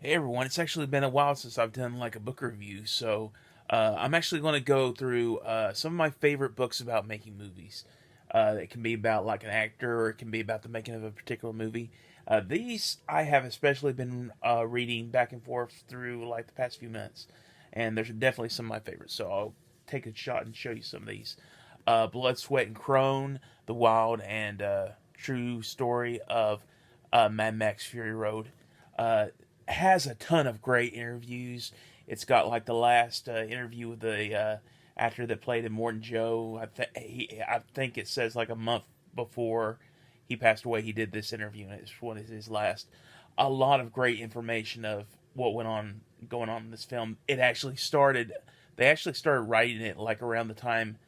Hey everyone, it's actually been a while since I've done like a book review, so I'm actually going to go through some of my favorite books about making movies. It can be about like an actor, or it can be about the making of a particular movie. These I have especially been reading back and forth through like the past few months, and there's definitely some of my favorites. So I'll take a shot and show you some of these. Blood, Sweat, and Crone: The Wild and True Story of Mad Max Fury Road. Uh, has a ton of great interviews. It's got like the last interview with the actor that played Immortan Joe. I think it says like a month before he passed away, he did this interview, and it's one of his last. A lot of great information of what went on going on in this film. It actually started. They actually started writing it like around the time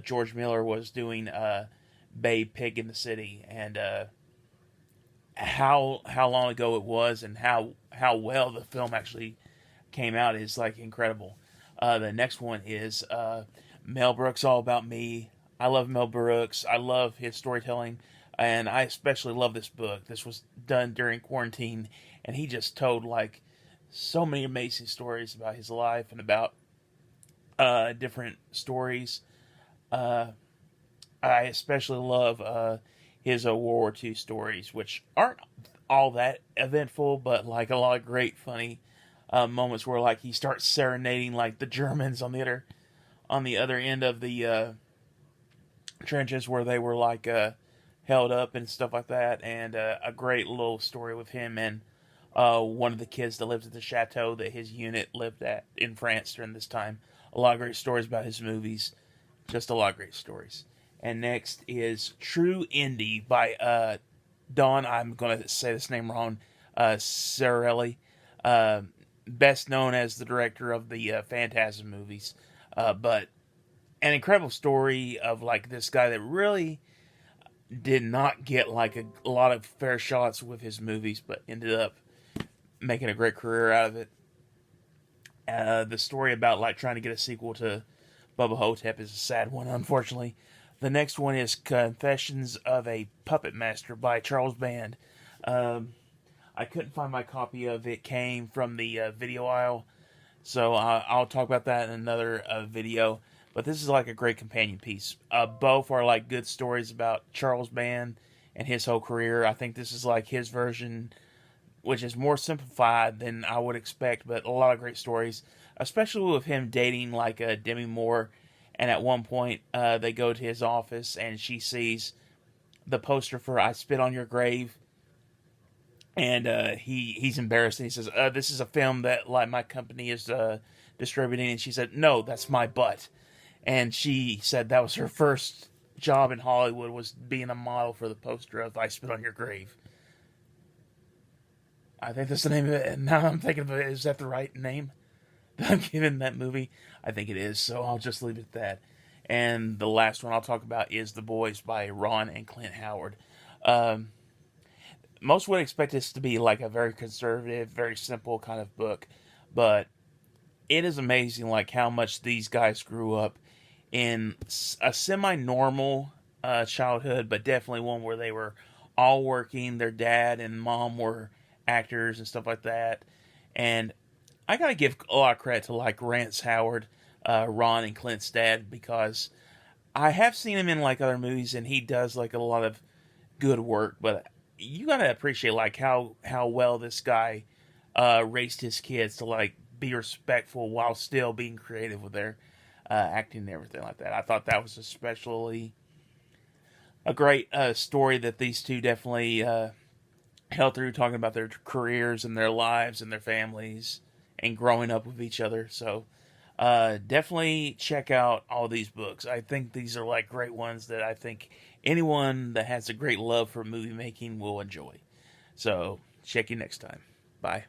George Miller was doing Babe Pig in the City, and how long ago it was and how well the film actually came out is like incredible. The next one is Mel Brooks, All About Me. I love Mel Brooks. I love his storytelling, and I especially love this book. This was done during quarantine, and he just told like so many amazing stories about his life and about different stories. Uh, I especially love his World War II stories, which aren't all that eventful, but like a lot of great, funny moments where like he starts serenading like the Germans on the other end of the trenches where they were like held up and stuff like that, and a great little story with him and one of the kids that lived at the chateau that his unit lived at in France during this time. A lot of great stories about his movies, just a lot of great stories. And next is True Indy by Don. I'm going to say this name wrong. Sarelli, uh, best known as the director of the Phantasm movies, but an incredible story of like this guy that really did not get like a lot of fair shots with his movies, but ended up making a great career out of it. The story about like trying to get a sequel to Bubba Hotep is a sad one, unfortunately. The next one is Confessions of a Puppet Master by Charles Band. Um, I couldn't find my copy of it. Came from the video aisle, so I'll talk about that in another video. But this is like a great companion piece. Both are like good stories about Charles Band and his whole career. I think this is like his version, which is more simplified than I would expect, but a lot of great stories, especially with him dating like a Demi Moore. And at one point, they go to his office, and she sees the poster for "I Spit on Your Grave," and he's embarrassed. And he says, "This is a film that like my company is distributing." And she said, "No, that's my butt." And she said that was her first job in Hollywood, was being a model for the poster of "I Spit on Your Grave." I think that's the name of it. And now I'm thinking of it. Is that the right name that I'm giving that movie? I think it is. So I'll just leave it at that. And the last one I'll talk about is The Boys by Ron and Clint Howard. Um, Most would expect this to be like a very conservative, very simple kind of book, but it is amazing like how much these guys grew up in a semi-normal childhood, but definitely one where they were all working. Their dad and mom were actors and stuff like that, and I gotta give a lot of credit to like Rance Howard, Ron and Clint's dad, because I have seen him in like other movies, and he does like a lot of good work. But you gotta appreciate like how well this guy raised his kids to like be respectful while still being creative with their acting and everything like that. I thought that was especially a great story that these two definitely held through, talking about their careers and their lives and their families and growing up with each other. So definitely check out all these books. I think these are like great ones that I think anyone that has a great love for movie making will enjoy. So check you next time. Bye.